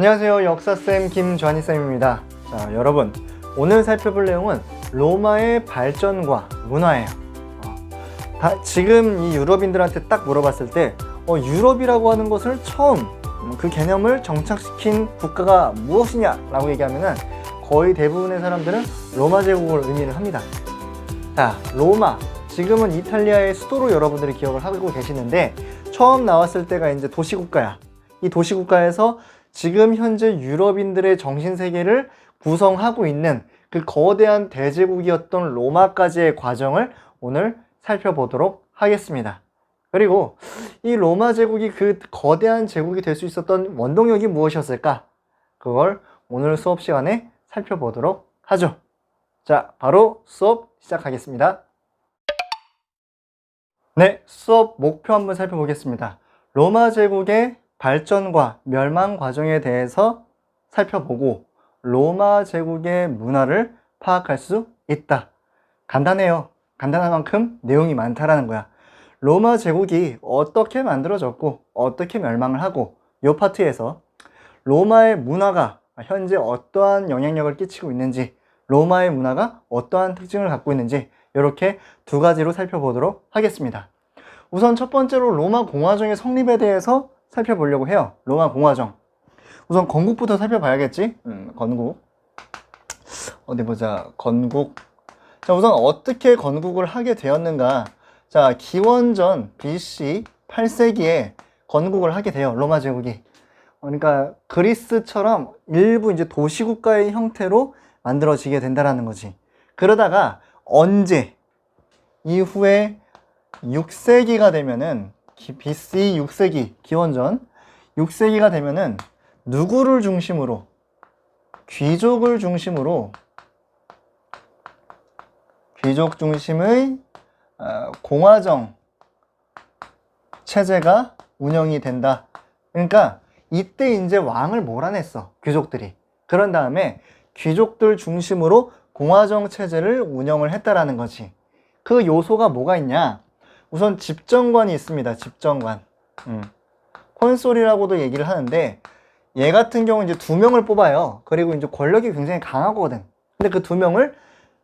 안녕하세요. 역사쌤 김주한이쌤입니다. 자, 여러분, 오늘 살펴볼 내용은 로마의 발전과 문화예요. 지금 이 유럽인들한테 딱 물어봤을 때 유럽이라고 하는 것을 처음 그 개념을 정착시킨 국가가 무엇이냐 라고 얘기하면은 거의 대부분의 사람들은 로마 제국을 의미를 합니다. 자, 로마, 지금은 이탈리아의 수도로 여러분들이 기억을 하고 계시는데 처음 나왔을 때가 이제 도시국가야. 이 도시국가에서 지금 현재 유럽인들의 정신세계를 구성하고 있는 그 거대한 대제국이었던 로마까지의 과정을 오늘 살펴보도록 하겠습니다. 그리고 이 로마 제국이 그 거대한 제국이 될 수 있었던 원동력이 무엇이었을까? 그걸 오늘 수업 시간에 살펴보도록 하죠. 자, 바로 수업 시작하겠습니다. 네, 수업 목표 한번 살펴보겠습니다. 로마 제국의 발전과 멸망 과정에 대해서 살펴보고 로마 제국의 문화를 파악할 수 있다. 간단해요. 간단한 만큼 내용이 많다라는 거야. 로마 제국이 어떻게 만들어졌고 어떻게 멸망을 하고 이 파트에서 로마의 문화가 현재 어떠한 영향력을 끼치고 있는지, 로마의 문화가 어떠한 특징을 갖고 있는지 이렇게 두 가지로 살펴보도록 하겠습니다. 우선 첫 번째로 로마 공화정의 성립에 대해서 살펴보려고 해요. 로마 공화정. 우선 건국부터 살펴봐야겠지? 건국. 어디 보자. 건국. 자, 우선 어떻게 건국을 하게 되었는가? 자, 기원전 BC 8세기에 건국을 하게 돼요. 로마 제국이. 그러니까 그리스처럼 일부 이제 도시국가의 형태로 만들어지게 된다라는 거지. 그러다가 언제? 이후에 6세기가 되면은 BC 6세기, 기원전 6세기가 되면은 누구를 중심으로? 귀족을 중심으로 귀족 중심의 공화정 체제가 운영이 된다. 그러니까 이때 이제 왕을 몰아냈어, 귀족들이. 그런 다음에 귀족들 중심으로 공화정 체제를 운영을 했다라는 거지. 그 요소가 뭐가 있냐? 우선 집정관이 있습니다. 집정관. 콘솔이라고도 얘기를 하는데 얘 같은 경우는 이제 2명을 뽑아요. 그리고 이제 권력이 굉장히 강하거든. 근데 그 2명을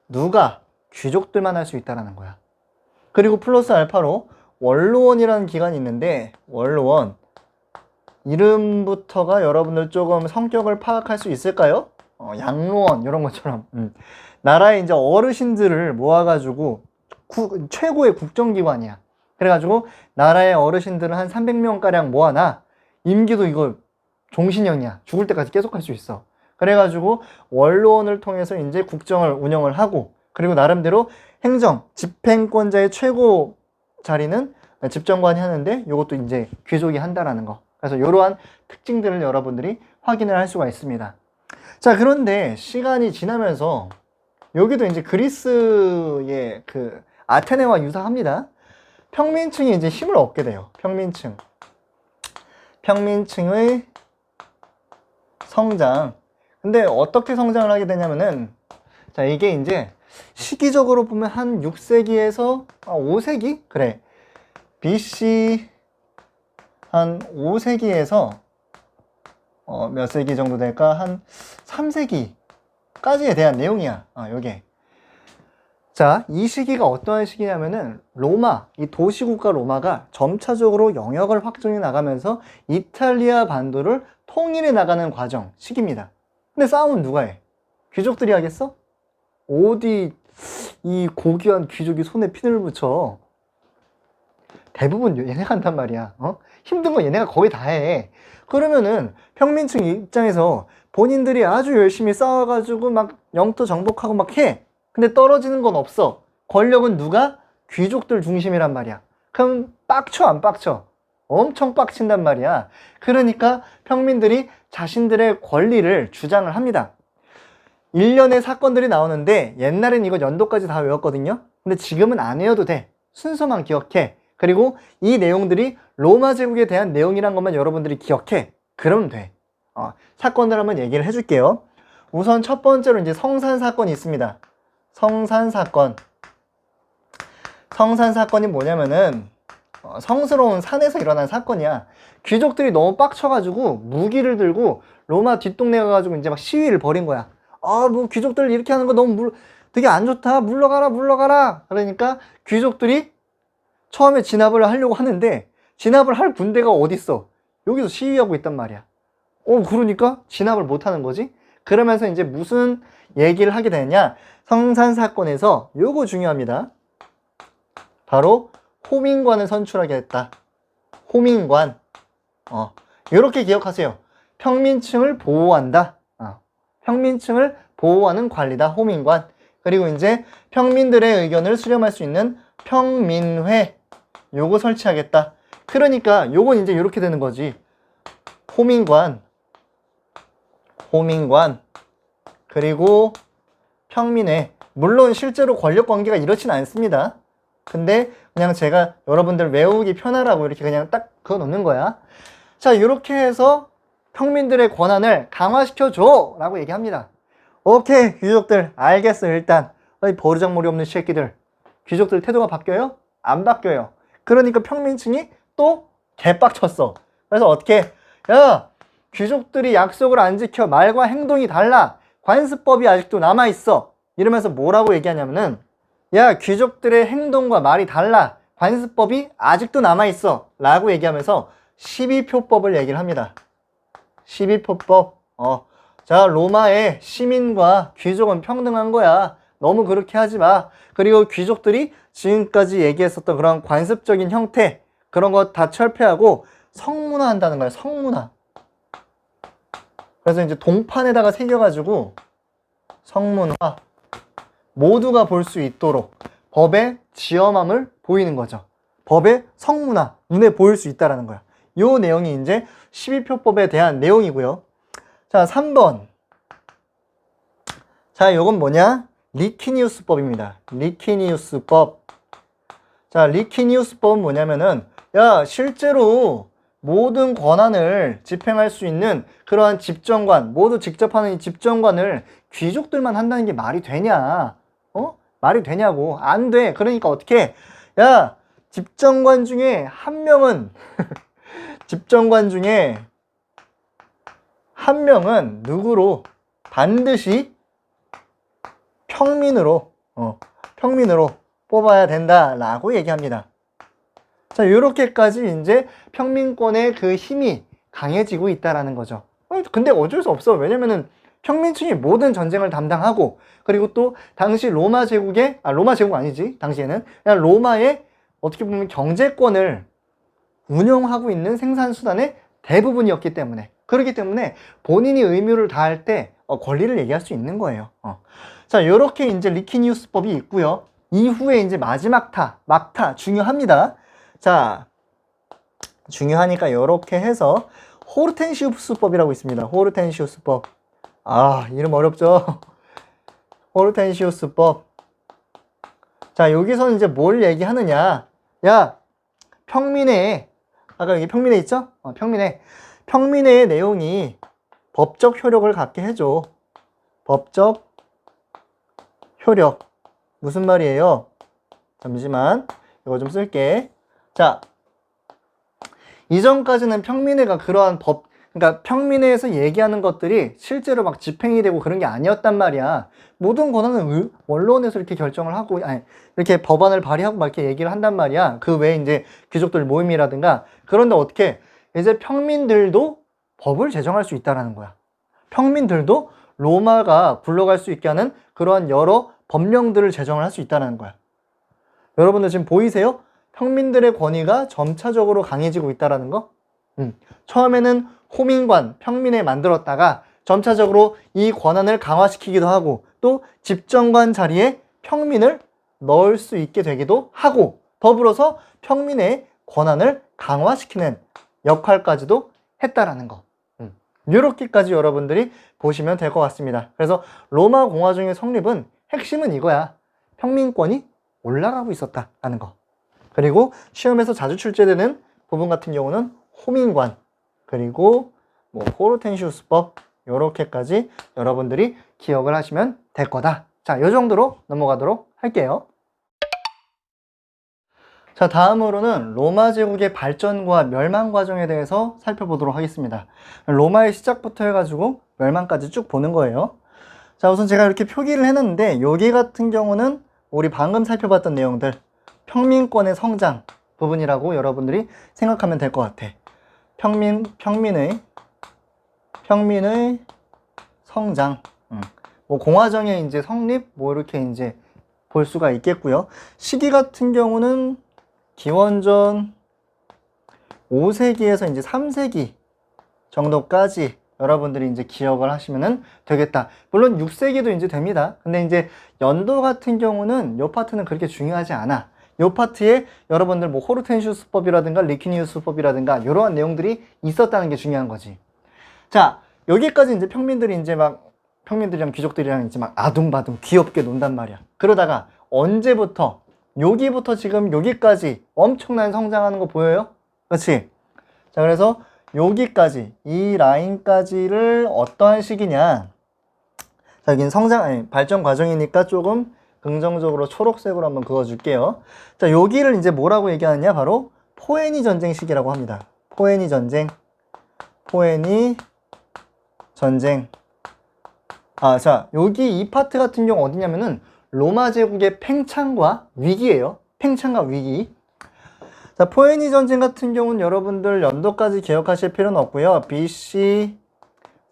누가? 귀족들만 할 수 있다라는 거야. 그리고 플러스 알파로 원로원이라는 기관이 있는데 원로원 이름부터가 여러분들 조금 성격을 파악할 수 있을까요? 양로원 이런 것처럼 나라의 이제 어르신들을 모아가지고 최고의 국정기관이야. 그래가지고 나라의 어르신들을 한 300명가량 모아놔. 임기도 이거 종신형이야. 죽을 때까지 계속 할 수 있어. 그래가지고 원로원을 통해서 이제 국정을 운영을 하고, 그리고 나름대로 행정, 집행권자의 최고 자리는 집정관이 하는데 이것도 이제 귀족이 한다라는 거. 그래서 이러한 특징들을 여러분들이 확인을 할 수가 있습니다. 자, 그런데 시간이 지나면서 여기도 이제 그리스의 그 아테네와 유사합니다. 평민층이 이제 힘을 얻게 돼요. 평민층의 성장. 근데 어떻게 성장을 하게 되냐면은, 자, 이게 이제 시기적으로 보면 한 6세기에서 5세기? 그래. BC 한 5세기에서 몇 세기 정도 될까? 한 3세기까지에 대한 내용이야. 요게. 자, 이 시기가 어떠한 시기냐면은 로마, 이 도시국가 로마가 점차적으로 영역을 확장해 나가면서 이탈리아 반도를 통일해 나가는 과정, 시기입니다. 근데 싸움은 누가 해? 귀족들이 하겠어? 어디 이 고귀한 귀족이 손에 피를 묻혀? 대부분 얘네가 한단 말이야. 힘든 건 얘네가 거의 다 해. 그러면은 평민층 입장에서 본인들이 아주 열심히 싸워가지고 막 영토 정복하고 막 해. 근데 떨어지는 건 없어. 권력은 누가? 귀족들 중심이란 말이야. 그럼 빡쳐 안 빡쳐? 엄청 빡친단 말이야. 그러니까 평민들이 자신들의 권리를 주장을 합니다. 일련의 사건들이 나오는데 옛날엔 이거 연도까지 다 외웠거든요. 근데 지금은 안 외워도 돼. 순서만 기억해. 그리고 이 내용들이 로마 제국에 대한 내용이란 것만 여러분들이 기억해. 그러면 돼. 사건들 한번 얘기를 해줄게요. 우선 첫 번째로 이제 성산 사건이 있습니다. 성산 사건이 뭐냐면은 성스러운 산에서 일어난 사건이야. 귀족들이 너무 빡쳐가지고 무기를 들고 로마 뒷동네 가가지고 이제 막 시위를 벌인 거야. 뭐 귀족들 이렇게 하는 거 너무 되게 안 좋다. 물러가라, 물러가라. 그러니까 귀족들이 처음에 진압을 하려고 하는데 진압을 할 군대가 어딨어? 여기서 시위하고 있단 말이야. 그러니까 진압을 못 하는 거지. 그러면서 이제 무슨 얘기를 하게 되느냐? 성산 사건에서 요거 중요합니다. 바로 호민관을 선출하게 했다. 호민관. 이렇게 기억하세요. 평민층을 보호한다. 평민층을 보호하는 관리다. 호민관. 그리고 이제 평민들의 의견을 수렴할 수 있는 평민회. 요거 설치하겠다. 그러니까 요건 이제 이렇게 되는 거지. 호민관. 그리고 평민회. 물론 실제로 권력 관계가 이렇진 않습니다. 근데 그냥 제가 여러분들 외우기 편하라고 이렇게 그냥 딱 그어 놓는 거야. 자, 이렇게 해서 평민들의 권한을 강화시켜줘 라고 얘기합니다. 오케이, 귀족들 알겠어. 일단 버르장머리 없는 새끼들, 귀족들 태도가 바뀌어요? 안 바뀌어요. 그러니까 평민층이 또 개빡쳤어. 그래서 어떻게, 야, 귀족들이 약속을 안 지켜. 말과 행동이 달라. 관습법이 아직도 남아있어. 이러면서 뭐라고 얘기하냐면은, 야, 귀족들의 행동과 말이 달라. 관습법이 아직도 남아있어. 라고 얘기하면서 12표법을 얘기를 합니다. 12표법. 자, 로마의 시민과 귀족은 평등한 거야. 너무 그렇게 하지 마. 그리고 귀족들이 지금까지 얘기했었던 그런 관습적인 형태, 그런 거 다 철폐하고 성문화 한다는 거야. 성문화. 그래서 이제 동판에다가 새겨가지고 성문화. 모두가 볼 수 있도록 법의 지엄함을 보이는 거죠. 법의 성문화, 눈에 보일 수 있다는 거야. 요 내용이 이제 12표법에 대한 내용이고요. 자, 3번. 자, 요건 뭐냐? 리키니우스법입니다. 리키니우스법. 자, 리키니우스법은 뭐냐면은, 야, 실제로 모든 권한을 집행할 수 있는 그러한 집정관, 모두 직접 하는 이 집정관을 귀족들만 한다는 게 말이 되냐? 말이 되냐고. 안 돼. 그러니까 어떻게? 야, 집정관 중에 한 명은 집정관 중에 한 명은 누구로? 반드시 평민으로 뽑아야 된다라고 얘기합니다. 자, 요렇게까지 이제 평민권의 그 힘이 강해지고 있다라는 거죠. 근데 어쩔 수 없어. 왜냐면은 평민층이 모든 전쟁을 담당하고, 그리고 또 당시 로마 제국의, 로마 제국 아니지, 당시에는 그냥 로마의 어떻게 보면 경제권을 운영하고 있는 생산수단의 대부분이었기 때문에, 그렇기 때문에 본인이 의무를 다할 때 권리를 얘기할 수 있는 거예요. 자, 요렇게 이제 리키니우스법이 있고요. 이후에 이제 마지막 막타 중요합니다. 자, 중요하니까 요렇게 해서 호르텐시우스법이라고 있습니다. 호르텐시우스법. 이름 어렵죠? 호르텐시우스법. 자, 여기서는 이제 뭘 얘기하느냐? 야, 평민회, 아까 여기 평민회 있죠? 평민회의 내용이 법적 효력을 갖게 해줘. 법적 효력. 무슨 말이에요? 잠시만, 이거 좀 쓸게. 자, 이전까지는 평민회가 그러한 그러니까 평민회에서 얘기하는 것들이 실제로 막 집행이 되고 그런 게 아니었단 말이야. 모든 권한은 원로원에서 이렇게 결정을 하고, 이렇게 법안을 발의하고 막 이렇게 얘기를 한단 말이야. 그 외에 이제 귀족들 모임이라든가. 그런데 어떻게, 이제 평민들도 법을 제정할 수 있다라는 거야. 평민들도 로마가 굴러갈 수 있게 하는 그러한 여러 법령들을 제정을 할 수 있다는 거야. 여러분들 지금 보이세요? 평민들의 권위가 점차적으로 강해지고 있다는 거? 처음에는 호민관, 평민회 만들었다가 점차적으로 이 권한을 강화시키기도 하고, 또 집정관 자리에 평민을 넣을 수 있게 되기도 하고, 더불어서 평민의 권한을 강화시키는 역할까지도 했다라는 거. 이렇게까지 여러분들이 보시면 될 것 같습니다. 그래서 로마 공화정의 성립은 핵심은 이거야. 평민권이 올라가고 있었다라는 거. 그리고 시험에서 자주 출제되는 부분 같은 경우는 호민관, 그리고 뭐 호르텐시우스법, 요렇게까지 여러분들이 기억을 하시면 될 거다. 자, 요 정도로 넘어가도록 할게요. 자, 다음으로는 로마 제국의 발전과 멸망 과정에 대해서 살펴보도록 하겠습니다. 로마의 시작부터 해가지고 멸망까지 쭉 보는 거예요. 자, 우선 제가 이렇게 표기를 해놨는데 여기 같은 경우는 우리 방금 살펴봤던 내용들, 평민권의 성장 부분이라고 여러분들이 생각하면 될 것 같아. 평민의 성장, 뭐 공화정의 이제 성립, 뭐 이렇게 이제 볼 수가 있겠고요. 시기 같은 경우는 기원전 5세기에서 이제 3세기 정도까지 여러분들이 이제 기억을 하시면 되겠다. 물론 6세기도 이제 됩니다. 근데 이제 연도 같은 경우는 요 파트는 그렇게 중요하지 않아. 요 파트에 여러분들 뭐 호르텐시우스법이라든가 리퀴니우스법이라든가 이러한 내용들이 있었다는 게 중요한 거지. 자, 여기까지 이제 평민들이랑 귀족들이랑 이제 막 아둥바둥 귀엽게 논단 말이야. 그러다가 언제부터 여기부터 지금 여기까지 엄청난 성장하는 거 보여요? 그렇지? 자, 그래서 여기까지 이 라인까지를 어떠한 시기냐? 자, 여기는 발전 과정이니까 조금 긍정적으로 초록색으로 한번 그어줄게요. 자, 여기를 이제 뭐라고 얘기하느냐? 바로 포에니 전쟁 시기라고 합니다. 포에니 전쟁. 자, 여기 이 파트 같은 경우 어디냐면은 로마 제국의 팽창과 위기예요. 팽창과 위기. 자, 포에니 전쟁 같은 경우는 여러분들 연도까지 기억하실 필요는 없고요. BC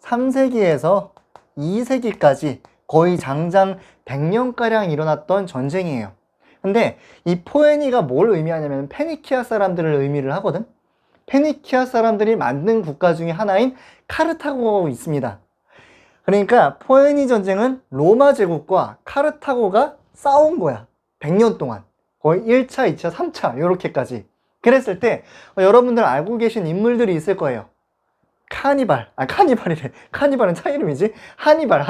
3세기에서 2세기까지 거의 장장 100년가량 일어났던 전쟁이에요. 근데 이 포에니가 뭘 의미하냐면 페니키아 사람들을 의미를 하거든. 페니키아 사람들이 만든 국가 중에 하나인 카르타고가 있습니다. 그러니까 포에니 전쟁은 로마 제국과 카르타고가 싸운 거야. 100년 동안. 거의 1차, 2차, 3차 이렇게까지. 그랬을 때 여러분들 알고 계신 인물들이 있을 거예요. 카니발이래. 카니발은 차 이름이지? 하니발.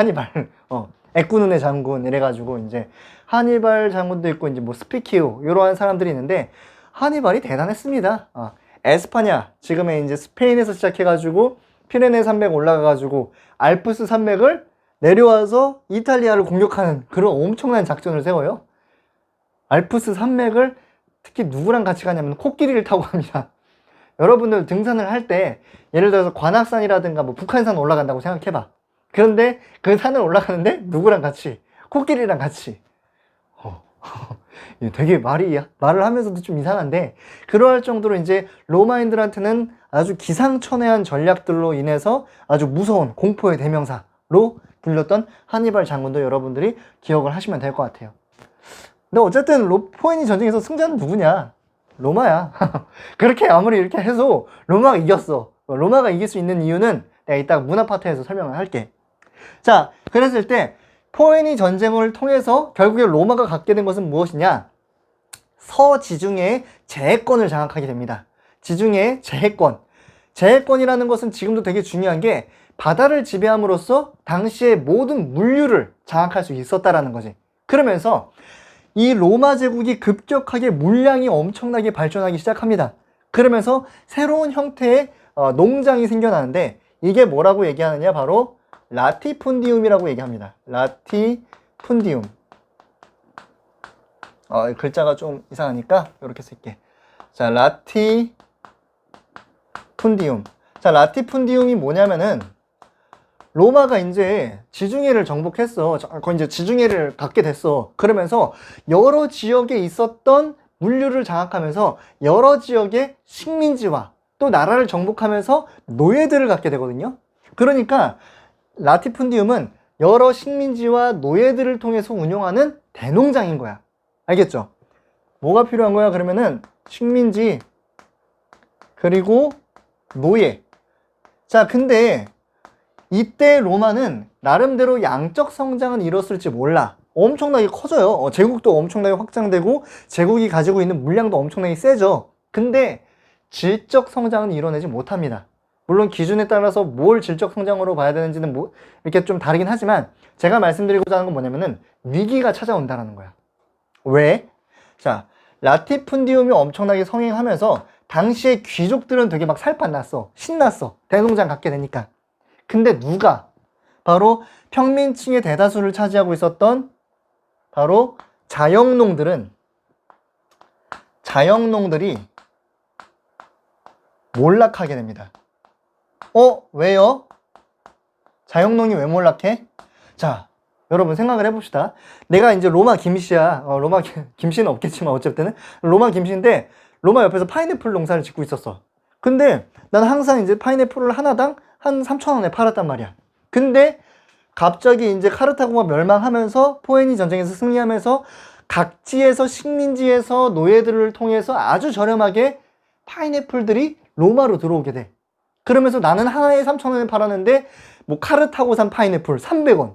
애꾸눈의 장군 이래가지고 이제 하니발 장군도 있고 이제 뭐 스피키오 이러한 사람들이 있는데 하니발이 대단했습니다. 에스파냐, 지금의 이제 스페인에서 시작해가지고 피레네 산맥 올라가가지고 알프스 산맥을 내려와서 이탈리아를 공격하는 그런 엄청난 작전을 세워요. 알프스 산맥을 특히 누구랑 같이 가냐면 코끼리를 타고 갑니다. 여러분들 등산을 할 때 예를 들어서 관악산이라든가 뭐 북한산 올라간다고 생각해봐. 그런데 그 산을 올라가는데 누구랑 같이? 코끼리랑 같이. 되게 말을 하면서도 좀 이상한데 그러할 정도로 이제 로마인들한테는 아주 기상천외한 전략들로 인해서 아주 무서운 공포의 대명사로 불렸던 하니발 장군도 여러분들이 기억을 하시면 될 것 같아요. 근데 어쨌든 포에니 전쟁에서 승자는 누구냐? 로마야. 그렇게 아무리 이렇게 해도 로마가 이겼어. 로마가 이길 수 있는 이유는 내가 이따 문화 파트에서 설명을 할게. 자, 그랬을 때 포에니 전쟁을 통해서 결국에 로마가 갖게 된 것은 무엇이냐? 서지중해의 제해권을 장악하게 됩니다. 지중해의 제해권. 제해권이라는 것은 지금도 되게 중요한 게 바다를 지배함으로써 당시의 모든 물류를 장악할 수 있었다라는 거지. 그러면서 이 로마 제국이 급격하게 물량이 엄청나게 발전하기 시작합니다. 그러면서 새로운 형태의 농장이 생겨나는데 이게 뭐라고 얘기하느냐? 바로 라티푼디움이라고 얘기합니다. 라티푼디움. 글자가 좀 이상하니까 이렇게 쓸게. 자, 라티푼디움. 자, 라티푼디움이 뭐냐면은 로마가 이제 지중해를 정복했어. 거의 이제 지중해를 갖게 됐어. 그러면서 여러 지역에 있었던 물류를 장악하면서 여러 지역의 식민지와 또 나라를 정복하면서 노예들을 갖게 되거든요. 그러니까 라티푼디움은 여러 식민지와 노예들을 통해서 운영하는 대농장인 거야. 알겠죠? 뭐가 필요한 거야? 그러면은 식민지 그리고 노예. 자, 근데 이때 로마는 나름대로 양적 성장은 이뤘을지 몰라. 엄청나게 커져요. 제국도 엄청나게 확장되고 제국이 가지고 있는 물량도 엄청나게 세죠. 근데 질적 성장은 이뤄내지 못합니다. 물론 기준에 따라서 뭘 질적 성장으로 봐야 되는지는 이렇게 좀 다르긴 하지만 제가 말씀드리고자 하는 건 뭐냐면은 위기가 찾아온다는 거야. 왜? 자, 라티푼디움이 엄청나게 성행하면서 당시에 귀족들은 되게 막 살판났어. 신났어. 대농장 갖게 되니까. 근데 누가? 바로 평민층의 대다수를 차지하고 있었던 바로 자영농들은 자영농들이 몰락하게 됩니다. 왜요? 자영농이 왜 몰락해? 자, 여러분 생각을 해봅시다. 내가 이제 로마 김씨야. 로마 김씨는 없겠지만 어쨌든 로마 김씨인데 로마 옆에서 파인애플 농사를 짓고 있었어. 근데 난 항상 이제 파인애플을 하나당 한 3,000원에 팔았단 말이야. 근데 갑자기 이제 카르타고가 멸망하면서 포에니 전쟁에서 승리하면서 각지에서 식민지에서 노예들을 통해서 아주 저렴하게 파인애플들이 로마로 들어오게 돼. 그러면서 나는 하나에 3,000원에 팔았는데 뭐 카르타고산 파인애플 300원.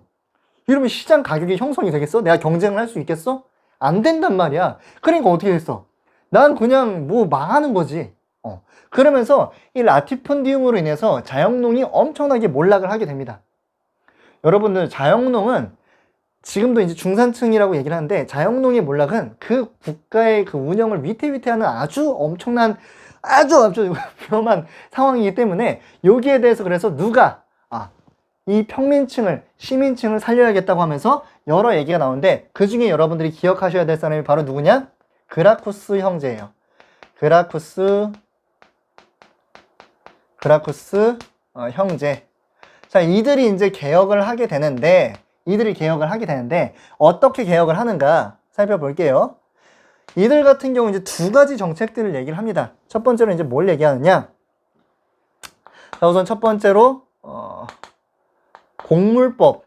이러면 시장 가격이 형성이 되겠어? 내가 경쟁을 할 수 있겠어? 안 된단 말이야. 그러니까 어떻게 됐어? 난 그냥 뭐 망하는 거지. 그러면서 이 라티펀디움으로 인해서 자영농이 엄청나게 몰락을 하게 됩니다. 여러분들 자영농은 지금도 이제 중산층이라고 얘기를 하는데 자영농의 몰락은 그 국가의 그 운영을 위태위태하는 아주 엄청난 아주 위험한 상황이기 때문에 여기에 대해서 그래서 누가 이 평민층을 시민층을 살려야겠다고 하면서 여러 얘기가 나오는데 그 중에 여러분들이 기억하셔야 될 사람이 바로 누구냐? 그라쿠스 형제예요. 그라쿠스 형제. 자, 이들이 이제 개혁을 하게 되는데 어떻게 개혁을 하는가 살펴볼게요. 이들 같은 경우 이제 두 가지 정책들을 얘기를 합니다. 첫 번째로 이제 뭘 얘기하느냐? 자, 우선 첫 번째로 곡물법.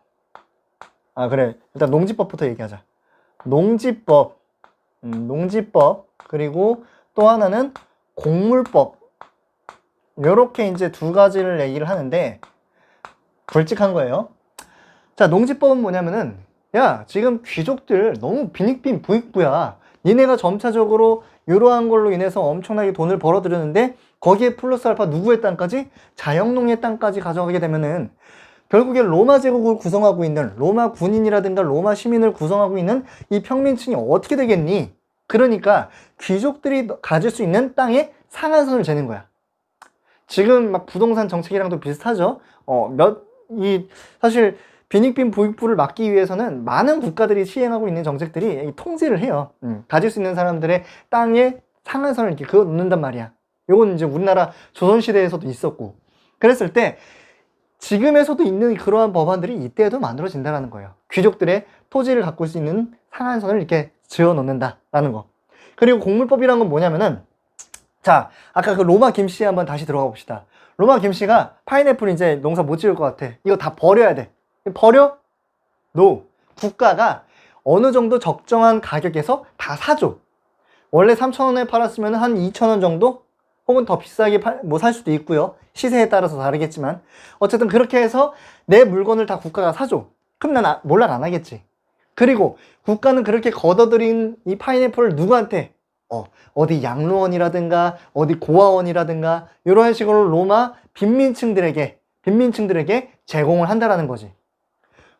그래. 일단 농지법부터 얘기하자. 농지법. 그리고 또 하나는 곡물법. 요렇게 이제 두 가지를 얘기를 하는데 굵직한 거예요. 자, 농지법은 뭐냐면은 야, 지금 귀족들 너무 빈익빈 부익부야. 니네가 점차적으로 이러한 걸로 인해서 엄청나게 돈을 벌어들였는데 거기에 플러스 알파 누구의 땅까지? 자영농의 땅까지 가져가게 되면은 결국에 로마 제국을 구성하고 있는 로마 군인이라든가 로마 시민을 구성하고 있는 이 평민층이 어떻게 되겠니? 그러니까 귀족들이 가질 수 있는 땅의 상한선을 재는 거야. 지금 막 부동산 정책이랑도 비슷하죠. 사실 빈익빈 부익부를 막기 위해서는 많은 국가들이 시행하고 있는 정책들이 통제를 해요. 가질 수 있는 사람들의 땅의 상한선을 이렇게 그어 놓는단 말이야. 요건 이제 우리나라 조선시대에서도 있었고. 그랬을 때 지금에서도 있는 그러한 법안들이 이때에도 만들어진다는 거예요. 귀족들의 토지를 갖고 수 있는 상한선을 이렇게 지어 놓는다라는 거. 그리고 곡물법이란 건 뭐냐면은 자, 아까 그 로마 김씨 한번 다시 들어가 봅시다. 로마 김씨가 파인애플 이제 농사 못 지을 것 같아. 이거 다 버려야 돼. 버려? No. 국가가 어느 정도 적정한 가격에서 다 사줘. 원래 3,000원에 팔았으면 한 2,000원 정도? 혹은 더 비싸게 살 수도 있고요. 시세에 따라서 다르겠지만. 어쨌든 그렇게 해서 내 물건을 다 국가가 사줘. 그럼 난 몰락 안 하겠지. 그리고 국가는 그렇게 걷어들인 이 파인애플을 누구한테? 어디 양로원이라든가 어디 고아원이라든가 이런 식으로 로마 빈민층들에게 제공을 한다라는 거지.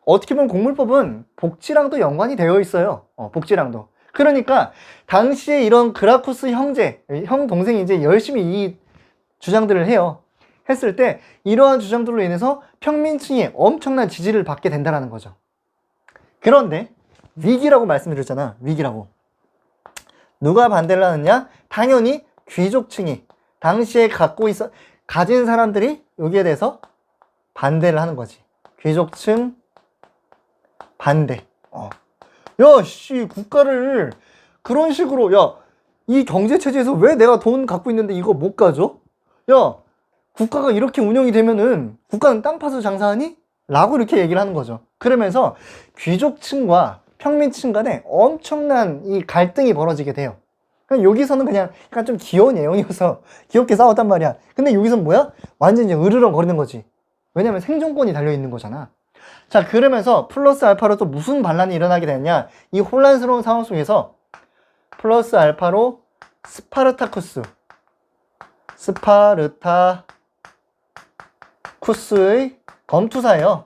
어떻게 보면 곡물법은 복지랑도 연관이 되어 있어요. 복지랑도. 그러니까 당시에 이런 그라쿠스 형 동생이 이제 열심히 이 주장들을 해요. 했을 때 이러한 주장들로 인해서 평민층이 엄청난 지지를 받게 된다는 거죠. 그런데 위기라고 말씀드렸잖아. 위기라고. 누가 반대를 하느냐? 당연히 귀족층이 당시에 가진 사람들이 여기에 대해서 반대를 하는 거지. 귀족층 반대. 야, 씨, 국가를 그런 식으로, 야, 이 경제체제에서 왜 내가 돈 갖고 있는데 이거 못 가져? 야, 국가가 이렇게 운영이 되면은 국가는 땅 파서 장사하니? 라고 이렇게 얘기를 하는 거죠. 그러면서 귀족층과 평민층 간에 엄청난 이 갈등이 벌어지게 돼요. 여기서는 그냥 약간 좀 귀여운 내용이어서 귀엽게 싸웠단 말이야. 근데 여기서는 뭐야? 완전 이제 으르렁거리는 거지. 왜냐면 생존권이 달려있는 거잖아. 자, 그러면서 플러스 알파로 또 무슨 반란이 일어나게 되느냐? 이 혼란스러운 상황 속에서 플러스 알파로 스파르타쿠스의 검투사예요.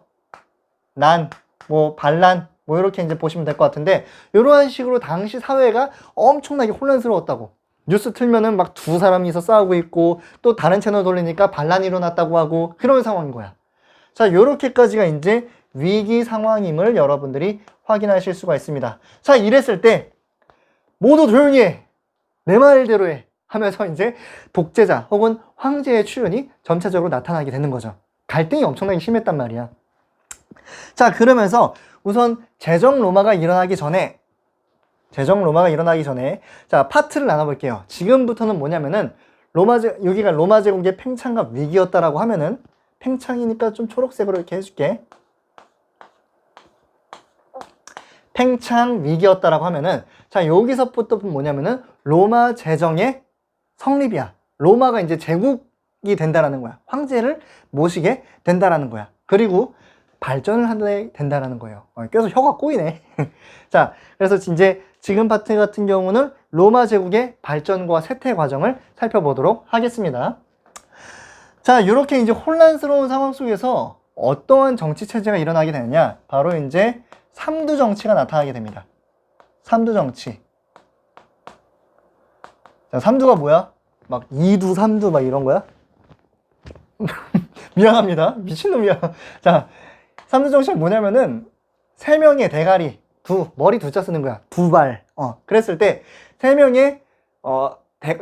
반란, 이렇게 이제 보시면 될 것 같은데, 이러한 식으로 당시 사회가 엄청나게 혼란스러웠다고. 뉴스 틀면은 막 두 사람이서 싸우고 있고, 또 다른 채널 돌리니까 반란이 일어났다고 하고, 그런 상황인 거야. 자, 요렇게까지가 이제 위기 상황임을 여러분들이 확인하실 수가 있습니다. 자, 이랬을 때, 모두 조용히 해! 내 말대로 해 하면서 이제 독재자 혹은 황제의 출현이 점차적으로 나타나게 되는 거죠. 갈등이 엄청나게 심했단 말이야. 자, 그러면서 우선 제정 로마가 일어나기 전에 자, 파트를 나눠볼게요. 지금부터는 뭐냐면은 여기가 로마 제국의 팽창과 위기였다라고 하면은, 팽창이니까 좀 초록색으로 이렇게 해줄게. 팽창 위기였다라고 하면은, 자, 여기서부터 뭐냐면은 로마 제정의 성립이야. 로마가 이제 제국이 된다라는 거야. 황제를 모시게 된다라는 거야. 그리고 발전을 하게 된다라는 거예요. 계속 혀가 꼬이네. 자, 그래서 이제 지금 파트 같은 경우는 로마 제국의 발전과 쇠퇴 과정을 살펴보도록 하겠습니다. 자, 이렇게 이제 혼란스러운 상황 속에서 어떠한 정치 체제가 일어나게 되느냐? 바로 이제 삼두 정치가 나타나게 됩니다. 삼두 정치. 자, 삼두가 뭐야? 막 이두, 삼두 막 이런 거야? 미안합니다. 미친놈이야. 자, 삼두 정치가 뭐냐면은 세 명의 대가리, 머리 두자 쓰는 거야. 두 발. 그랬을 때 세 명의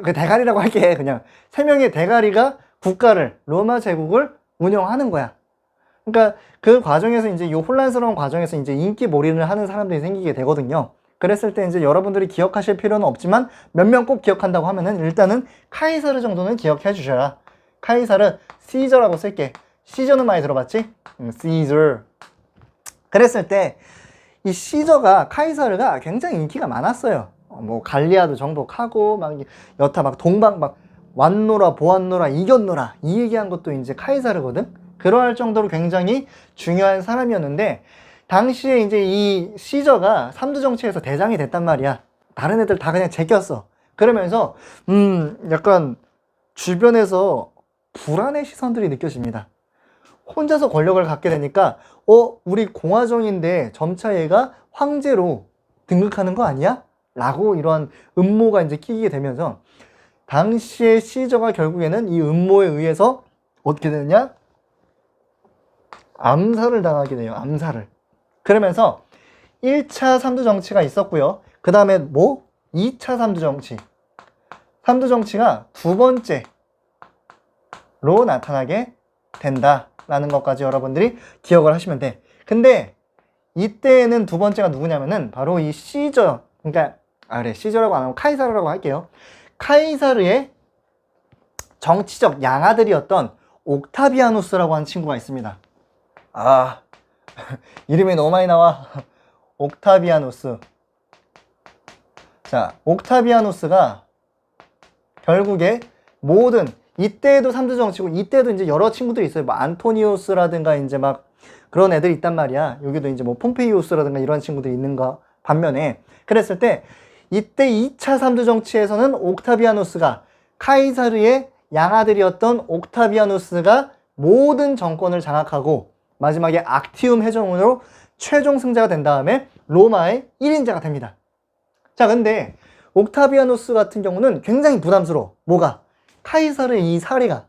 그 대가리라고 할게. 그냥 세 명의 대가리가 국가를, 로마 제국을 운영하는 거야. 그러니까 그 과정에서 이제 이 혼란스러운 과정에서 이제 인기 몰이를 하는 사람들이 생기게 되거든요. 그랬을 때 이제 여러분들이 기억하실 필요는 없지만 몇 명 꼭 기억한다고 하면은 일단은 카이사르 정도는 기억해 주셔라. 카이사르, 시저라고 쓸게. 시저는 많이 들어봤지? 시저. 그랬을 때 이 시저가, 카이사르가 굉장히 인기가 많았어요. 뭐 갈리아도 정복하고 막 여타 막 동방 막 왔노라 보았노라 이겼노라 이 얘기한 것도 이제 카이사르거든. 그러할 정도로 굉장히 중요한 사람이었는데, 당시에 이제 이 시저가 삼두 정치에서 대장이 됐단 말이야. 다른 애들 다 그냥 제꼈어. 그러면서 약간 주변에서 불안의 시선들이 느껴집니다. 혼자서 권력을 갖게 되니까 우리 공화정인데 점차 얘가 황제로 등극하는 거 아니야? 라고 이러한 음모가 이제 끼게 되면서 당시에 시저가 결국에는 이 음모에 의해서 어떻게 되느냐? 암살을 당하게 돼요. 암살을. 그러면서 1차 삼두 정치가 있었고요. 그 다음에 2차 삼두 정치. 삼두 정치가 두 번째로 나타나게 된다라는 것까지 여러분들이 기억을 하시면 돼. 근데 이때는 두 번째가 누구냐면은 바로 이 시저, 그러니까 그래, 시저라고 안 하고 카이사르라고 할게요. 카이사르의 정치적 양아들이었던 옥타비아누스라고 하는 친구가 있습니다. 이름이 너무 많이 나와. 옥타비아누스. 자, 옥타비아누스가 결국에 이때도 삼두 정치고, 이때도 이제 여러 친구들이 있어요. 뭐 안토니우스라든가 이제 막 그런 애들이 있단 말이야. 여기도 이제 뭐 폼페이우스라든가 이런 친구들이 있는가 반면에, 그랬을 때 이때 2차 삼두 정치에서는 옥타비아누스가, 카이사르의 양아들이었던 옥타비아누스가 모든 정권을 장악하고 마지막에 악티움 해전으로 최종 승자가 된 다음에 로마의 1인자가 됩니다. 자, 근데 옥타비아누스 같은 경우는 굉장히 부담스러워. 뭐가? 카이사르의 이 사례가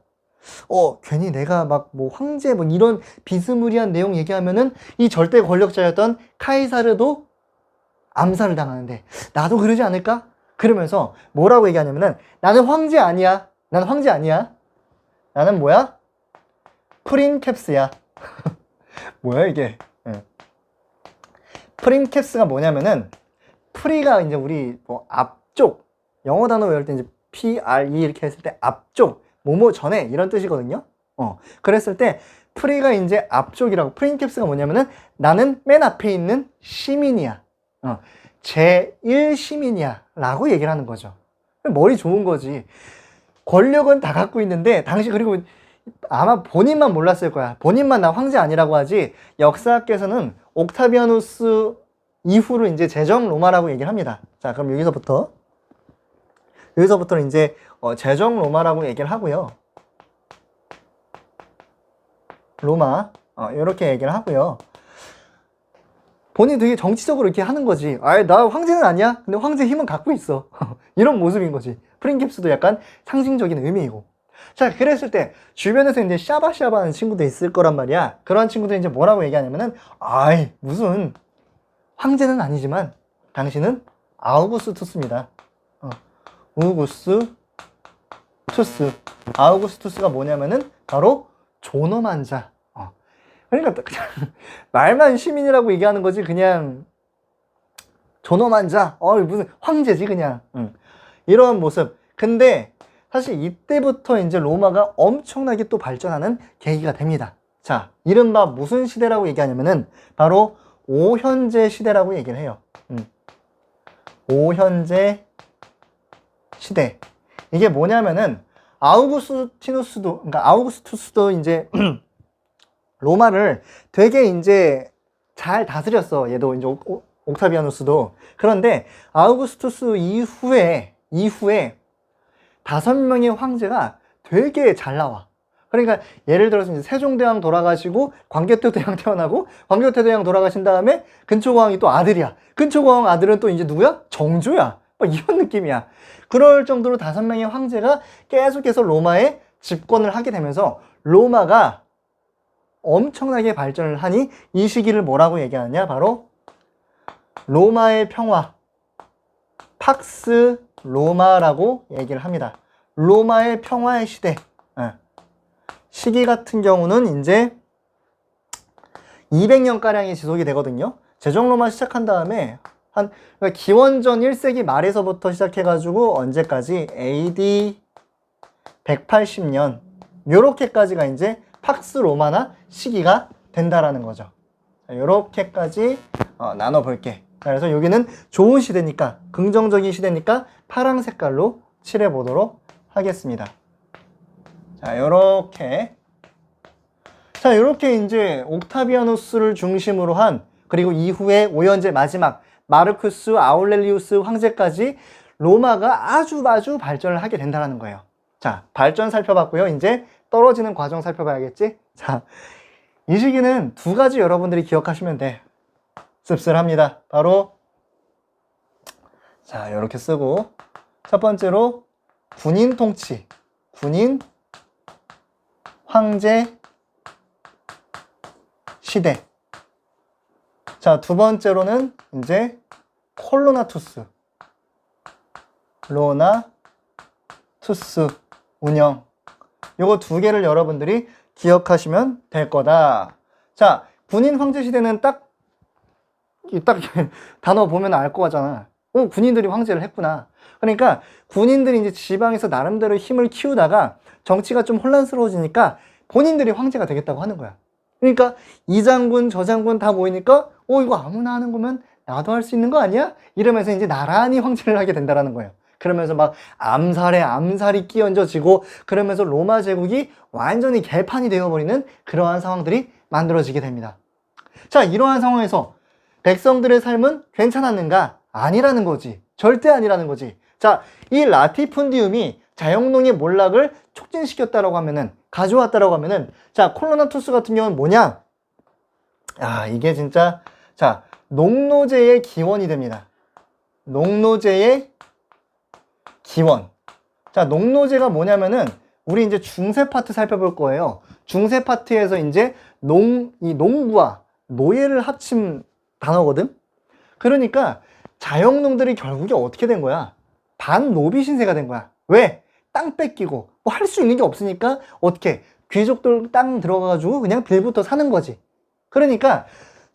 괜히 내가 막 뭐 황제 뭐 이런 비스무리한 내용 얘기하면은 이 절대 권력자였던 카이사르도 암살을 당하는데 나도 그러지 않을까? 그러면서 뭐라고 얘기하냐면은 나는 황제 아니야. 나는 황제 아니야. 나는 뭐야? 프린캡스야. 뭐야 이게? 프린캡스가 뭐냐면은, 프리가 이제 우리 뭐 앞쪽, 영어 단어 외울 때 이제 PRE 이렇게 했을 때 앞쪽, 뭐뭐 전에 이런 뜻이거든요. 그랬을 때 프리가 이제 앞쪽이라고, 프린캡스가 뭐냐면은 나는 맨 앞에 있는 시민이야. 제1시민이야 라고 얘기를 하는 거죠. 머리 좋은 거지. 권력은 다 갖고 있는데 당시, 그리고 아마 본인만 몰랐을 거야. 본인만 나 황제 아니라고 하지, 역사학계에서는 옥타비아누스 이후로 이제 제정 로마라고 얘기를 합니다. 자, 그럼 여기서부터는 이제 제정 로마라고 얘기를 하고요. 로마 이렇게 얘기를 하고요. 본인이 되게 정치적으로 이렇게 하는 거지. 나 황제는 아니야. 근데 황제 힘은 갖고 있어. 이런 모습인 거지. 프린캡스도 약간 상징적인 의미이고. 자, 그랬을 때 주변에서 이제 샤바샤바 하는 친구도 있을 거란 말이야. 그런 친구들이 이제 뭐라고 얘기하냐면은, 무슨 황제는 아니지만 당신은 아우구스투스입니다. 아우구스투스가 뭐냐면은 바로 존엄한 자. 그러니까 그냥 말만 시민이라고 얘기하는 거지 그냥 존엄한 자. 무슨 황제지 그냥. 이런 모습. 근데 사실 이때부터 이제 로마가 엄청나게 또 발전하는 계기가 됩니다. 자, 이른바 무슨 시대라고 얘기하냐면은 바로 오현제 시대라고 얘기를 해요. 오현제 시대. 이게 뭐냐면은 아우구스투스도 이제 로마를 되게 이제 잘 다스렸어. 얘도 이제 옥타비아누스도. 그런데 아우구스투스 이후에 5명의 황제가 되게 잘 나와. 그러니까 예를 들어서 이제 세종대왕 돌아가시고 광개토대왕 태어나고 광개토대왕 돌아가신 다음에 근초고왕이 또 아들이야. 근초고왕 아들은 또 이제 누구야? 정조야. 이런 느낌이야. 그럴 정도로 5명의 황제가 계속해서 로마에 집권을 하게 되면서 로마가 엄청나게 발전을 하니 이 시기를 뭐라고 얘기하느냐? 바로 로마의 평화, 팍스 로마라고 얘기를 합니다. 로마의 평화의 시대. 시기 같은 경우는 이제 200년가량이 지속이 되거든요. 제정로마 시작한 다음에 그러니까 기원전 1세기 말에서부터 시작해가지고 언제까지? AD 180년 요렇게까지가 이제 팍스 로마나 시기가 된다라는 거죠. 요렇게까지 나눠볼게. 그래서 여기는 좋은 시대니까, 긍정적인 시대니까 파랑 색깔로 칠해 보도록 하겠습니다. 자, 요렇게. 자, 요렇게 이제 옥타비아누스를 중심으로 한, 그리고 이후에 오현제 마지막 마르쿠스 아울렐리우스 황제까지 로마가 아주 발전을 하게 된다는 거예요. 자, 발전 살펴봤고요. 이제 떨어지는 과정 살펴봐야겠지? 자, 이 시기는 2가지 여러분들이 기억하시면 돼. 씁쓸합니다. 바로 자, 이렇게 쓰고 첫 번째로 군인 통치, 군인 황제 시대. 자, 2번째로는 이제 콜로나투스 운영. 요거 2개를 여러분들이 기억하시면 될 거다. 자, 군인 황제 시대는 딱 단어 보면 알 거 같잖아. 군인들이 황제를 했구나. 그러니까 군인들이 이제 지방에서 나름대로 힘을 키우다가 정치가 좀 혼란스러워지니까 본인들이 황제가 되겠다고 하는 거야. 그러니까 이 장군 저 장군 다 모이니까 이거 아무나 하는 거면 나도 할 수 있는 거 아니야? 이러면서 이제 나란히 황제를 하게 된다라는 거예요. 그러면서 막 암살이 끼얹어지고 그러면서 로마 제국이 완전히 개판이 되어버리는 그러한 상황들이 만들어지게 됩니다. 자, 이러한 상황에서 백성들의 삶은 괜찮았는가? 아니라는 거지. 절대 아니라는 거지. 자, 이 라티푼디움이 자영농의 몰락을 촉진시켰다라고 하면은, 가져왔다라고 하면은, 자, 콜로나투스 같은 경우는 뭐냐? 이게 진짜, 자, 농노제의 기원이 됩니다. 농노제의 기원. 자, 농노제가 뭐냐면은, 우리 이제 중세 파트 살펴볼 거예요. 중세 파트에서 이제 이 농부와 노예를 합친 단어거든? 그러니까 자영농들이 결국에 어떻게 된 거야? 반노비 신세가 된 거야. 왜? 땅 뺏기고 뭐 할 수 있는 게 없으니까 어떻게? 귀족들 땅 들어가가지고 그냥 빌부터 사는 거지. 그러니까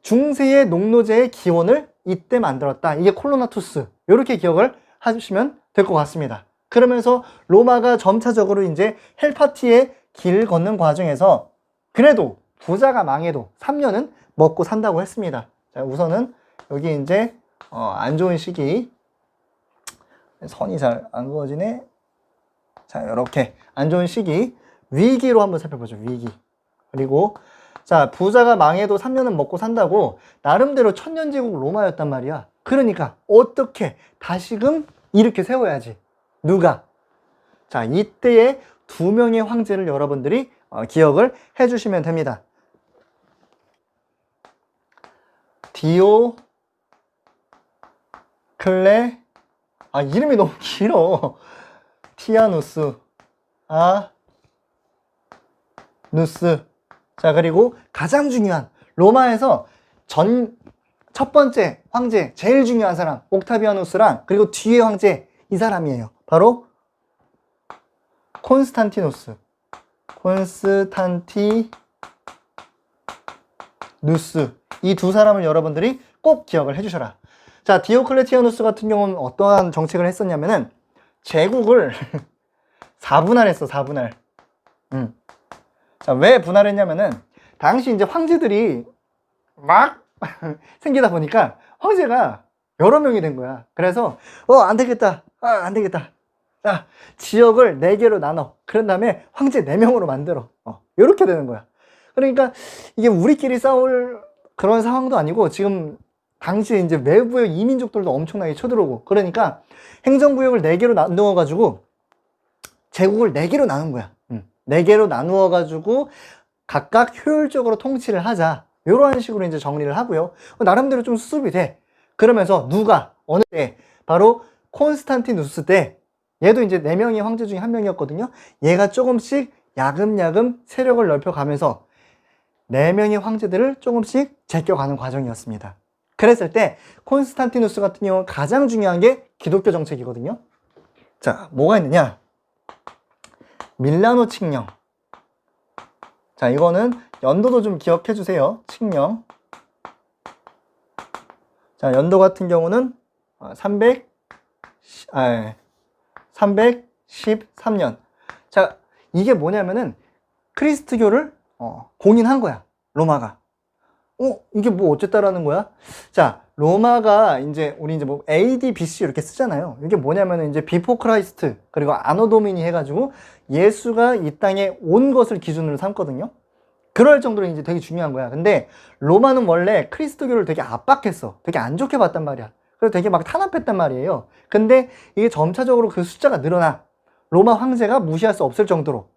중세의 농노제의 기원을 이때 만들었다. 이게 콜로나투스. 이렇게 기억을 하시면 될 것 같습니다. 그러면서 로마가 점차적으로 이제 헬파티의 길 걷는 과정에서 그래도 부자가 망해도 3년은 먹고 산다고 했습니다. 자, 우선은 여기 이제 안 좋은 시기, 선이 잘 안 그어지네. 자, 이렇게 안 좋은 시기, 위기로 한번 살펴보죠. 위기. 그리고 자, 부자가 망해도 3년은 먹고 산다고 나름대로 천년제국 로마였단 말이야. 그러니까 어떻게 다시금 이렇게 세워야지. 누가? 자, 이때의 2명의 황제를 여러분들이 기억을 해주시면 됩니다. 이름이 너무 길어. 티아누스, 누스. 자, 그리고 가장 중요한 로마에서 첫 번째 황제, 제일 중요한 사람 옥타비아누스랑 그리고 뒤에 황제, 이 사람이에요. 바로 콘스탄티누스. 이 두 사람을 여러분들이 꼭 기억을 해주셔라. 자, 디오클레티아누스 같은 경우는 어떠한 정책을 했었냐면은 제국을 4분할했어, 4분할. 자, 왜 분할했냐면은 당시 이제 황제들이 막 생기다 보니까 황제가 여러 명이 된 거야. 그래서 안 되겠다. 안 되겠다. 자, 지역을 4개로 나눠. 그런 다음에 황제 4명으로 만들어. 이렇게 되는 거야. 그러니까 이게 우리끼리 싸울 그런 상황도 아니고 지금 당시에 이제 외부의 이민족들도 엄청나게 쳐들어오고 그러니까 행정구역을 4개로 나누어 가지고 제국을 4개로 나눈 거야. 4개로 나누어 가지고 각각 효율적으로 통치를 하자. 이러한 식으로 이제 정리를 하고요. 나름대로 좀 수습이 돼. 그러면서 누가 어느 때 바로 콘스탄티누스 때 얘도 이제 4명의 황제 중에 1명이었거든요. 얘가 조금씩 야금야금 세력을 넓혀가면서 4명의 황제들을 조금씩 제껴가는 과정이었습니다. 그랬을 때 콘스탄티누스 같은 경우는 가장 중요한 게 기독교 정책이거든요. 자, 뭐가 있느냐? 밀라노 칙령. 자, 이거는 연도도 좀 기억해 주세요. 칙령. 자, 연도 같은 경우는 313년. 자, 이게 뭐냐면은 크리스트교를 공인한 거야. 로마가. 이게 뭐 어쨌다라는 거야? 자, 로마가 이제 우리 이제 뭐 AD, BC 이렇게 쓰잖아요. 이게 뭐냐면은 이제 비포 크라이스트 그리고 아노 도미니 해가지고 예수가 이 땅에 온 것을 기준으로 삼거든요. 그럴 정도로 이제 되게 중요한 거야. 근데 로마는 원래 크리스트교를 되게 압박했어. 되게 안 좋게 봤단 말이야. 그래서 되게 막 탄압했단 말이에요. 근데 이게 점차적으로 그 숫자가 늘어나. 로마 황제가 무시할 수 없을 정도로.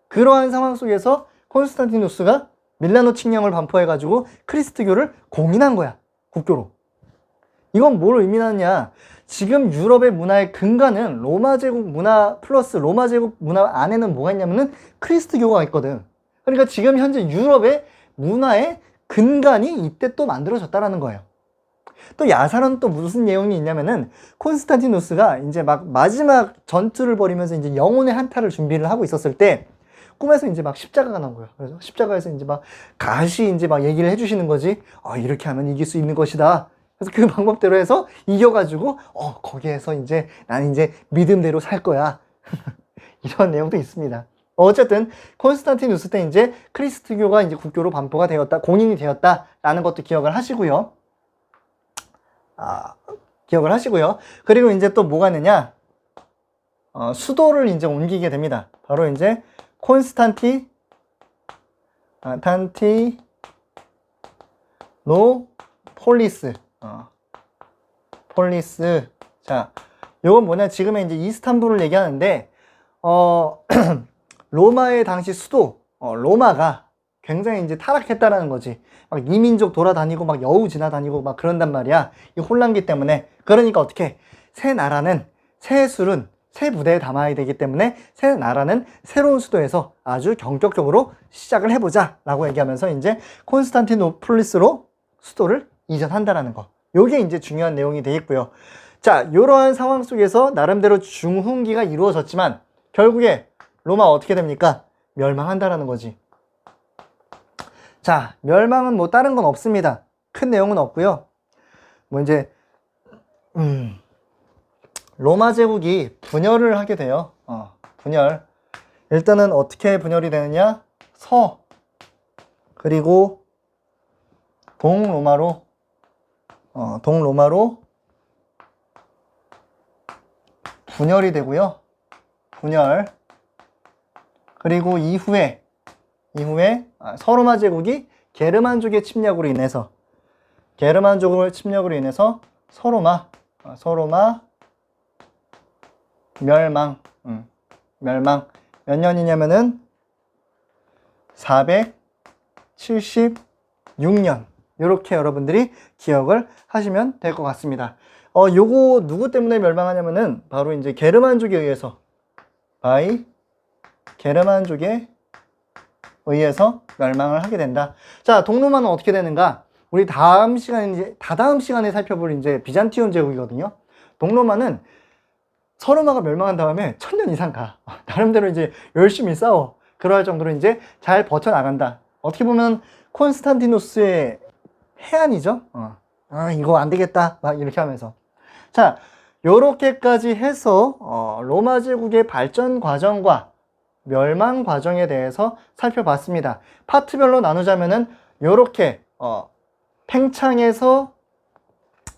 그러한 상황 속에서 콘스탄티누스가 밀라노 칙령을 반포해가지고 크리스트교를 공인한 거야. 국교로. 이건 뭘 의미하느냐? 지금 유럽의 문화의 근간은 로마 제국 문화 플러스 로마 제국 문화 안에는 뭐가 있냐면은 크리스트교가 있거든. 그러니까 지금 현재 유럽의 문화의 근간이 이때 또 만들어졌다라는 거예요. 또 야사는 또 무슨 내용이 있냐면은 콘스탄티누스가 이제 막 마지막 전투를 벌이면서 이제 영혼의 한타를 준비를 하고 있었을 때 꿈에서 이제 막 십자가가 나온 거예요. 그래서 십자가에서 이제 막 가시 이제 막 얘기를 해주시는 거지. 이렇게 하면 이길 수 있는 것이다. 그래서 그 방법대로 해서 이겨가지고 거기에서 이제 나는 이제 믿음대로 살 거야. 이런 내용도 있습니다. 어쨌든 콘스탄티누스 때 이제 크리스트교가 이제 국교로 반포가 되었다, 공인이 되었다라는 것도 기억을 하시고요. 기억을 하시고요. 그리고 이제 또 뭐가 있느냐? 수도를 이제 옮기게 됩니다. 바로 이제 폴리스. 자, 요건 뭐냐? 지금의 이제 이스탄불을 얘기하는데, 로마의 당시 수도, 로마가 굉장히 이제 타락했다라는 거지. 막 이민족 돌아다니고, 막 여우 지나다니고, 막 그런단 말이야. 이 혼란기 때문에. 그러니까 어떻게, 새 술은 새 부대에 담아야 되기 때문에 새 나라는 새로운 수도에서 아주 경격적으로 시작을 해보자 라고 얘기하면서 이제 콘스탄티노폴리스로 수도를 이전한다라는 거. 요게 이제 중요한 내용이 되겠고요. 자, 이러한 상황 속에서 나름대로 중흥기가 이루어졌지만 결국에 로마 어떻게 됩니까? 멸망한다라는 거지. 자, 멸망은 뭐 다른 건 없습니다. 큰 내용은 없고요. 뭐 이제 로마 제국이 분열을 하게 돼요. 분열. 일단은 어떻게 분열이 되느냐? 그리고 동로마로 분열이 되고요. 분열. 그리고 이후에 서로마 제국이 게르만족의 침략으로 인해서 서로마 멸망. 몇 년이냐면은 476년. 이렇게 여러분들이 기억을 하시면 될 것 같습니다. 요거 누구 때문에 멸망하냐면은 바로 이제 게르만족에 의해서 멸망을 하게 된다. 자, 동로마는 어떻게 되는가? 우리 다다음 시간에 살펴볼 이제 비잔티움 제국이거든요. 동로마는 서로마가 멸망한 다음에 1000년 이상 가. 나름대로 이제 열심히 싸워. 그럴 정도로 이제 잘 버텨나간다. 어떻게 보면 콘스탄티누스의 해안이죠. 이거 안 되겠다. 막 이렇게 하면서. 자, 요렇게까지 해서 로마 제국의 발전 과정과 멸망 과정에 대해서 살펴봤습니다. 파트별로 나누자면은 요렇게 팽창에서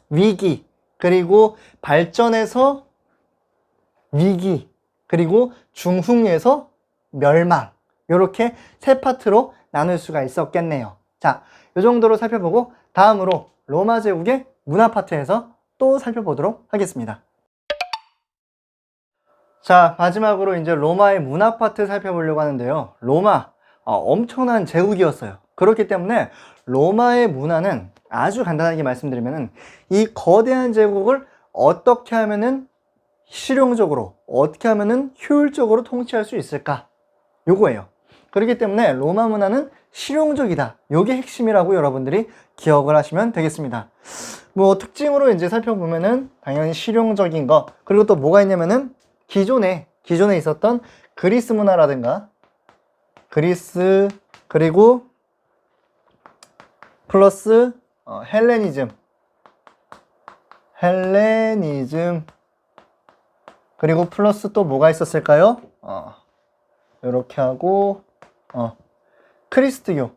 위기, 그리고 발전에서 위기, 그리고 중흥에서 멸망, 요렇게 세 파트로 나눌 수가 있었겠네요. 자, 요 정도로 살펴보고 다음으로 로마 제국의 문화 파트에서 또 살펴보도록 하겠습니다. 자, 마지막으로 이제 로마의 문화 파트 살펴보려고 하는데요. 로마, 엄청난 제국이었어요. 그렇기 때문에 로마의 문화는 아주 간단하게 말씀드리면은 이 거대한 제국을 어떻게 하면은 실용적으로, 어떻게 하면은 효율적으로 통치할 수 있을까? 요거예요. 그렇기 때문에 로마 문화는 실용적이다. 요게 핵심이라고 여러분들이 기억을 하시면 되겠습니다. 뭐 특징으로 이제 살펴보면은 당연히 실용적인 거, 그리고 또 뭐가 있냐면은 기존에 있었던 그리스 문화라든가 그리스, 그리고 플러스 헬레니즘, 그리고 플러스 또 뭐가 있었을까요? 이렇게 하고 크리스트교,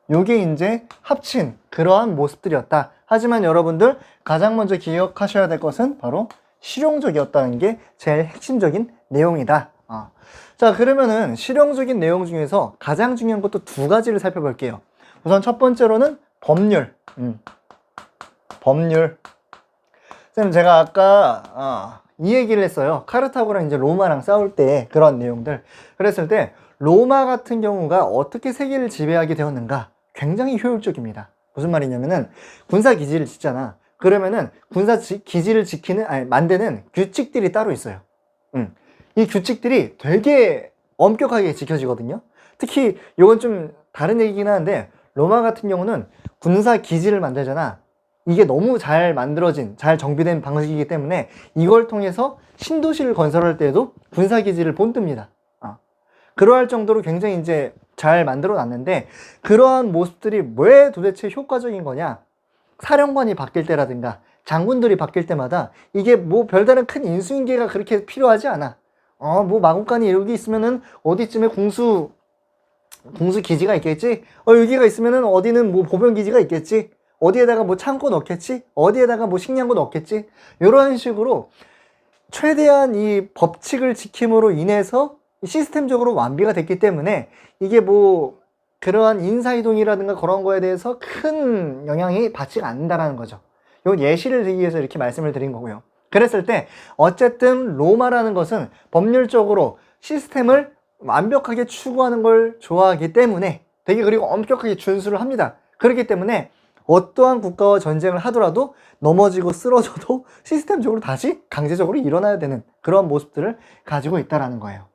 요게 이제 합친 그러한 모습들이었다. 하지만 여러분들 가장 먼저 기억하셔야 될 것은 바로 실용적이었다는 게 제일 핵심적인 내용이다. 자, 그러면은 실용적인 내용 중에서 가장 중요한 것도 두 가지를 살펴볼게요. 우선 첫 번째로는 법률. 법률. 쌤, 제가 아까 이 얘기를 했어요. 카르타고랑 이제 로마랑 싸울 때 그런 내용들. 그랬을 때 로마 같은 경우가 어떻게 세계를 지배하게 되었는가? 굉장히 효율적입니다. 무슨 말이냐면은 군사 기지를 짓잖아. 그러면은 군사 기지를 만드는 규칙들이 따로 있어요. 이 규칙들이 되게 엄격하게 지켜지거든요. 특히 이건 좀 다른 얘기긴 하는데 로마 같은 경우는 군사 기지를 만들잖아. 이게 너무 잘 만들어진, 잘 정비된 방식이기 때문에 이걸 통해서 신도시를 건설할 때에도 군사 기지를 본뜹니다. 그러할 정도로 굉장히 이제 잘 만들어 놨는데 그러한 모습들이 왜 도대체 효과적인 거냐? 사령관이 바뀔 때라든가 장군들이 바뀔 때마다 이게 뭐 별다른 큰 인수인계가 그렇게 필요하지 않아. 뭐 마국간이 여기 있으면은 어디쯤에 공수 기지가 있겠지? 여기가 있으면은 어디는 뭐 보병 기지가 있겠지? 어디에다가 뭐 창고 넣겠지? 어디에다가 뭐 식량고 넣겠지? 이런 식으로 최대한 이 법칙을 지킴으로 인해서 시스템적으로 완비가 됐기 때문에 이게 뭐 그러한 인사이동이라든가 그런 거에 대해서 큰 영향이 받지가 않는다라는 거죠. 이건 예시를 들기 위해서 이렇게 말씀을 드린 거고요. 그랬을 때 어쨌든 로마라는 것은 법률적으로 시스템을 완벽하게 추구하는 걸 좋아하기 때문에 되게 그리고 엄격하게 준수를 합니다. 그렇기 때문에 어떠한 국가와 전쟁을 하더라도 넘어지고 쓰러져도 시스템적으로 다시 강제적으로 일어나야 되는 그런 모습들을 가지고 있다는 거예요.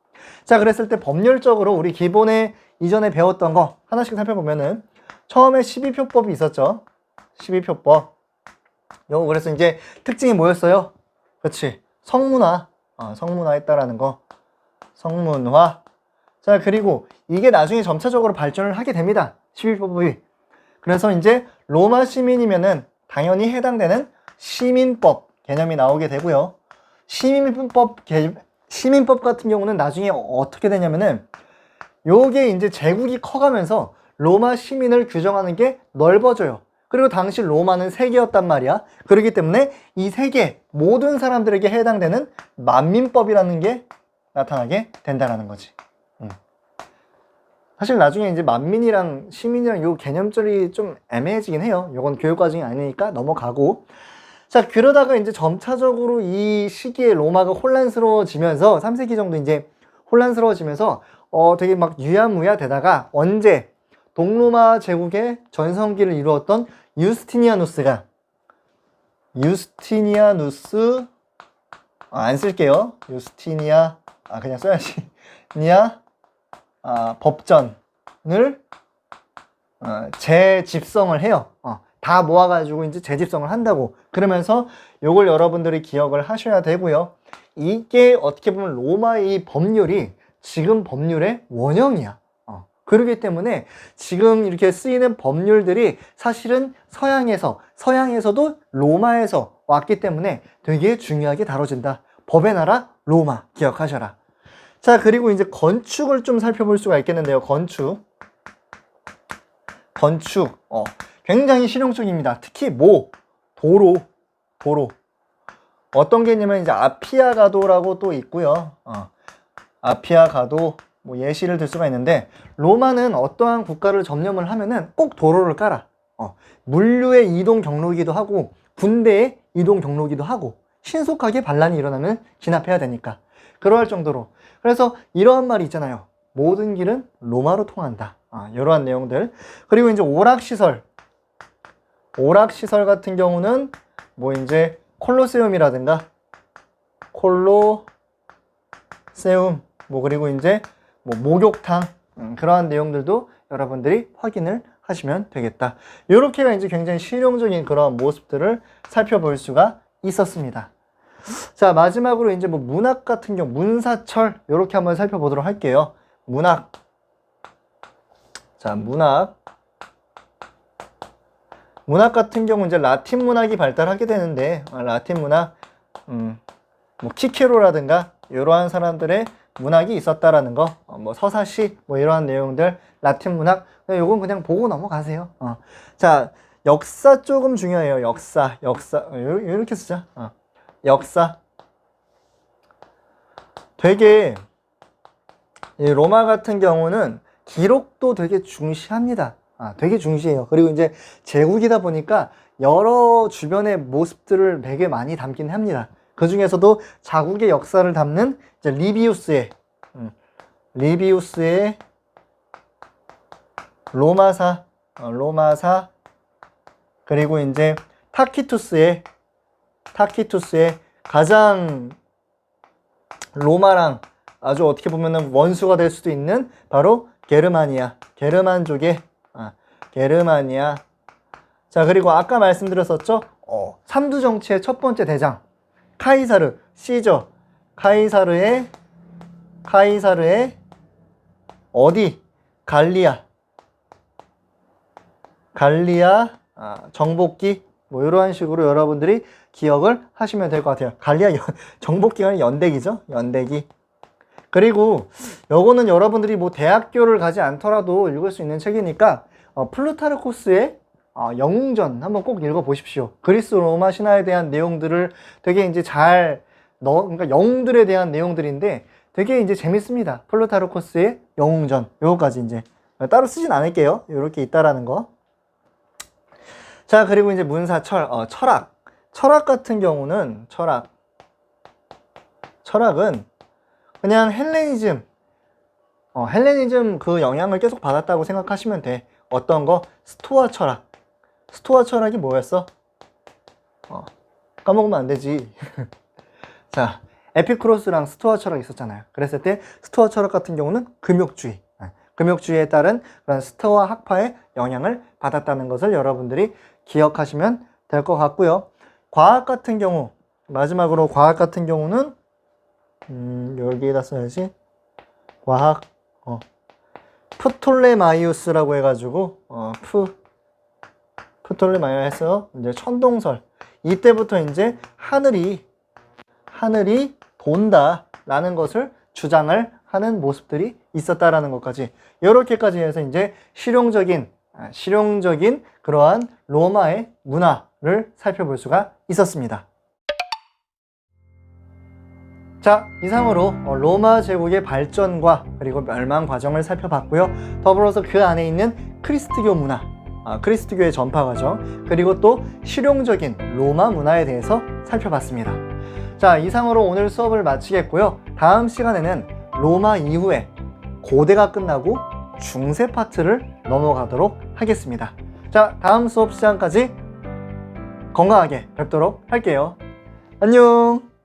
자, 그랬을 때 법률적으로 우리 기본에 이전에 배웠던 거 하나씩 살펴보면은 처음에 12표법이 있었죠. 12표법. 요거 그래서 이제 특징이 뭐였어요? 그렇지. 성문화. 성문화했다라는 거. 성문화. 자, 그리고 이게 나중에 점차적으로 발전을 하게 됩니다. 12표법이. 그래서 이제 로마 시민이면은 당연히 해당되는 시민법 개념이 나오게 되고요. 시민법 같은 경우는 나중에 어떻게 되냐면은 요게 이제 제국이 커가면서 로마 시민을 규정하는 게 넓어져요. 그리고 당시 로마는 세계였단 말이야. 그렇기 때문에 이 세계 모든 사람들에게 해당되는 만민법이라는 게 나타나게 된다는 거지. 사실 나중에 이제 만민이랑 시민이랑 요 개념절이 좀 애매해지긴 해요. 요건 교육과정이 아니니까 넘어가고. 자, 그러다가 이제 점차적으로 이 시기에 로마가 혼란스러워지면서 3세기 정도 이제 혼란스러워지면서 되게 막 유야무야 되다가 언제 동로마 제국의 전성기를 이루었던 유스티니아누스가 안 쓸게요. 유스티니아 그냥 써야지. 법전을 재집성을 해요. 다 모아가지고 이제 재집성을 한다고. 그러면서 요걸 여러분들이 기억을 하셔야 되고요. 이게 어떻게 보면 로마의 이 법률이 지금 법률의 원형이야. 그렇기 때문에 지금 이렇게 쓰이는 법률들이 사실은 서양에서도 로마에서 왔기 때문에 되게 중요하게 다뤄진다. 법의 나라 로마 기억하셔라. 자, 그리고 이제 건축을 좀 살펴볼 수가 있겠는데요. 건축 굉장히 실용적입니다. 특히 도로 어떤 게 있냐면 이제 아피아 가도라고 또 있고요. 아피아 가도 뭐 예시를 들 수가 있는데, 로마는 어떠한 국가를 점령을 하면은 꼭 도로를 깔아. 물류의 이동 경로이기도 하고 군대의 이동 경로이기도 하고 신속하게 반란이 일어나면 진압해야 되니까 그러할 정도로. 그래서 이러한 말이 있잖아요. 모든 길은 로마로 통한다. 이러한 내용들. 그리고 이제 오락시설 같은 경우는 뭐 이제 콜로세움이라든가 뭐 그리고 이제 뭐 목욕탕, 그러한 내용들도 여러분들이 확인을 하시면 되겠다. 이렇게가 이제 굉장히 실용적인 그런 모습들을 살펴볼 수가 있었습니다. 자, 마지막으로 이제 뭐 문학 같은 경우, 문사철 이렇게 한번 살펴보도록 할게요. 문학. 자, 문학 같은 경우 이제 라틴 문학이 발달하게 되는데, 라틴 문학, 뭐 키케로라든가 이러한 사람들의 문학이 있었다라는 거, 뭐 서사시 뭐 이러한 내용들, 라틴 문학, 요건 그냥 보고 넘어가세요. 자, 역사 조금 중요해요. 역사 이렇게 쓰자. 역사. 되게 이 로마 같은 경우는 기록도 되게 중시합니다. 되게 중시해요. 그리고 이제 제국이다 보니까 여러 주변의 모습들을 되게 많이 담긴 합니다. 그 중에서도 자국의 역사를 담는 이제 리비우스의 로마사, 그리고 이제 타키투스의 가장 로마랑 아주 어떻게 보면은 원수가 될 수도 있는 바로 게르만족의 게르마니아. 자, 그리고 아까 말씀드렸었죠. 삼두 정치의 첫 번째 대장 카이사르, 시저. 카이사르의 어디? 갈리아 정복기, 뭐 이러한 식으로 여러분들이 기억을 하시면 될 것 같아요. 갈리아 정복기가 연대기죠. 연대기. 그리고 요거는 여러분들이 뭐 대학교를 가지 않더라도 읽을 수 있는 책이니까 플루타르코스의 영웅전 한번 꼭 읽어보십시오. 그리스 로마 신화에 대한 내용들을 되게 이제 그러니까 영웅들에 대한 내용들인데 되게 이제 재밌습니다. 플루타르코스의 영웅전, 요거까지 이제 따로 쓰진 않을게요. 이렇게 있다라는 거. 자, 그리고 이제 문사철, 철학 같은 경우는 철학은 그냥 헬레니즘 그 영향을 계속 받았다고 생각하시면 돼. 어떤 거? 스토아 철학이 뭐였어? 까먹으면 안 되지. 자, 에피쿠로스랑 스토아 철학이 있었잖아요. 그랬을 때 스토아 철학 같은 경우는 금욕주의에 따른 그런 스토아 학파의 영향을 받았다는 것을 여러분들이 기억하시면 될 것 같고요. 과학 같은 경우, 마지막으로 과학 같은 경우는 여기에다 써야지. 과학, 프톨레마이우스라고 해가지고 프톨레마이우스에서 이제 천동설, 이때부터 이제 하늘이 돈다라는 것을 주장을 하는 모습들이 있었다라는 것까지, 이렇게까지 해서 이제 실용적인 그러한 로마의 문화를 살펴볼 수가 있었습니다. 자, 이상으로 로마 제국의 발전과 그리고 멸망 과정을 살펴봤고요. 더불어서 그 안에 있는 크리스트교 문화, 크리스트교의 전파 과정, 그리고 또 실용적인 로마 문화에 대해서 살펴봤습니다. 자, 이상으로 오늘 수업을 마치겠고요. 다음 시간에는 로마 이후에 고대가 끝나고 중세 파트를 넘어가도록 하겠습니다. 자, 다음 수업 시간까지 건강하게 뵙도록 할게요. 안녕!